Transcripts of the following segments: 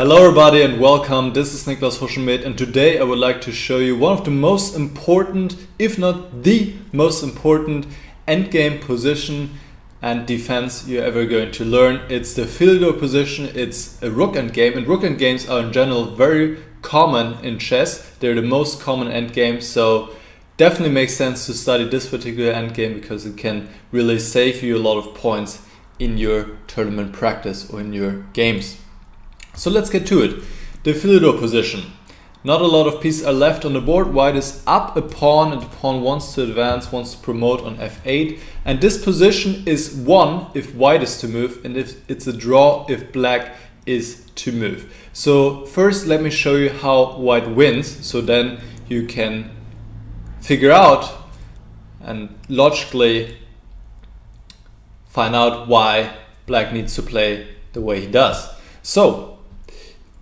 Hello everybody and welcome. This is Niclas Huschenbeth and today I would like to show you one of the most important, if not the most important endgame position and defense you're ever going to learn. It's the Philidor position. It's a Rook Endgame, and Rook Endgames are in general very common in chess. They're the most common endgame, so definitely makes sense to study this particular endgame because it can really save you a lot of points in your tournament practice or in your games. So let's get to it. The Philidor position. Not a lot of pieces are left on the board. White is up a pawn and the pawn wants to advance, wants to promote on f8. And this position is won if white is to move, and if it's a draw if black is to move. So first let me show you how white wins, so then you can figure out and logically find out why black needs to play the way he does. So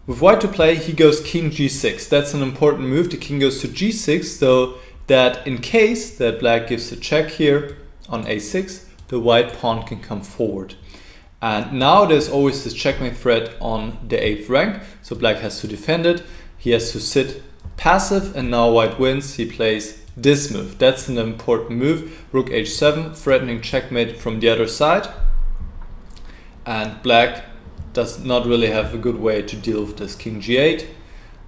with white to play, he goes king g6. That's an important move. The king goes to g6, so that in case that black gives a check here on a6, the white pawn can come forward. And now there's always this checkmate threat on the 8th rank, so black has to defend it. He has to sit passive, and now white wins. He plays this move. That's an important move. Rook h7, threatening checkmate from the other side. And black does not really have a good way to deal with this king g8,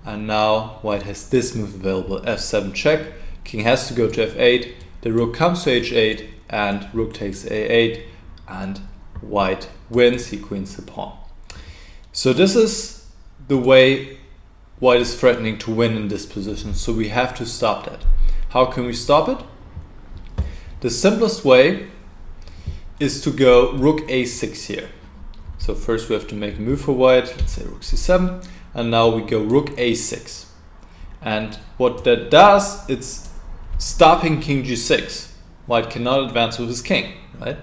and now white has this move available, f7 check. King has to go to f8, the rook comes to h8 and rook takes a8 and white wins. He queens the pawn. So this is the way white is threatening to win in this position, so we have to stop that. How can we stop it? The simplest way is to go rook a6 here. So first we have to make a move for white, let's say rook c7, and now we go rook a6. And what that does, it's stopping king g6. White cannot advance with his king, right?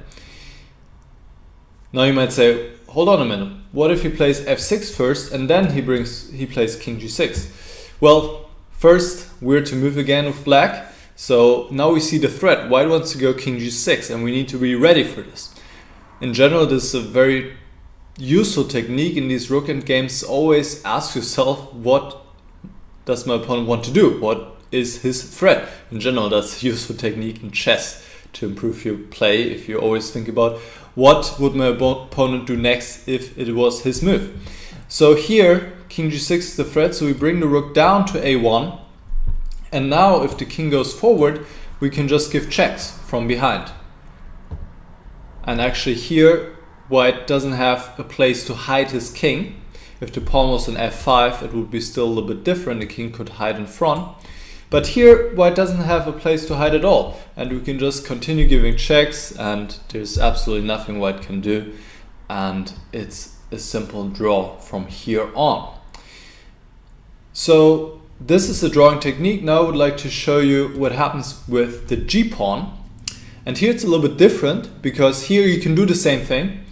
Now you might say, hold on a minute, what if he plays f6 first and then he plays king g6? Well, first we're to move again with black, so now we see the threat. White wants to go king g6 and we need to be ready for this. In general, this is a very useful technique in these rook endgames. Always ask yourself, what does my opponent want to do? What is his threat? In general, that's a useful technique in chess to improve your play. If you always think about what would my opponent do next if it was his move. So here, king g6 is the threat, so we bring the rook down to a1. And now if the king goes forward, we can just give checks from behind. And actually here, white doesn't have a place to hide his king. If the pawn was on f5, it would be still a little bit different. The king could hide in front. But here, white doesn't have a place to hide at all. And we can just continue giving checks, and there's absolutely nothing white can do. And it's a simple draw from here on. So this is the drawing technique. Now I would like to show you what happens with the g-pawn. And here it's a little bit different, because here you can do the same thing.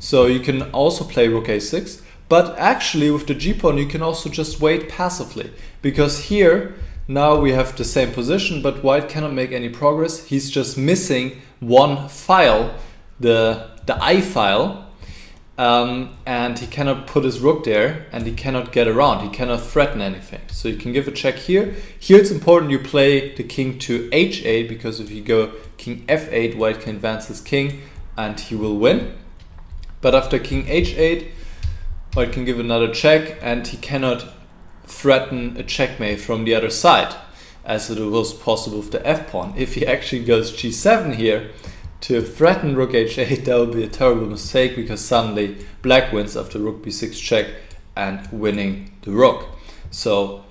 So you can also play rook a6, but actually with the g-pawn you can also just wait passively, because here now we have the same position, but white cannot make any progress. He's just missing one file, the I file, and he cannot put his rook there, and he cannot get around, he cannot threaten anything. So you can give a check here. Here it's important you play the king to h8, because if you go king f8, white can advance his king and he will win. But after king h8, white can give another check, and he cannot threaten a checkmate from the other side, as it was possible with the f-pawn. If he actually goes g7 here to threaten rook h8, that would be a terrible mistake, because suddenly black wins after rook b6 check and winning the rook. So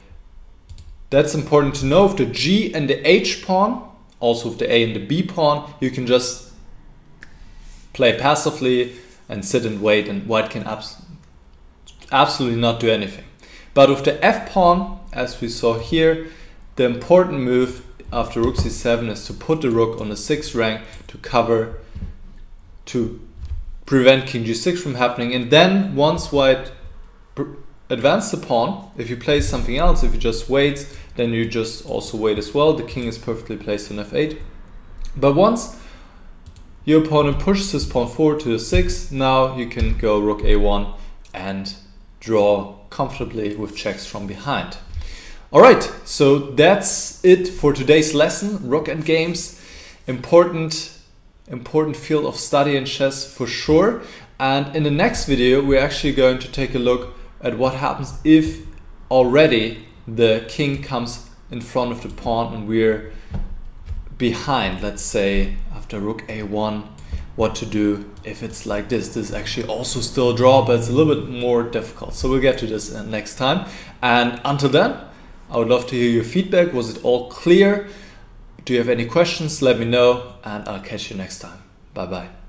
that's important to know. With the g and the h pawn, also with the a and the b pawn, you can just play passively and sit and wait, and white can absolutely not do anything. But with the f-pawn, as we saw here, the important move after rook c7 is to put the rook on the 6th rank to cover, to prevent king g6 from happening. And then once white advances the pawn, if you play something else, if you just wait, then you just also wait as well. The king is perfectly placed on f8. But once your opponent pushes his pawn forward to the 6th, now you can go rook a1 and draw comfortably with checks from behind. Alright, so that's it for today's lesson. Rook Endgames, important field of study in chess for sure. And in the next video, we're actually going to take a look at what happens if already the king comes in front of the pawn and we're behind. Let's say after rook a1, what to do if it's like this. This is actually also still a draw, but it's a little bit more difficult. So we'll get to this next time. And until then, I would love to hear your feedback. Was it all clear? Do you have any questions? Let me know, and I'll catch you next time. Bye bye.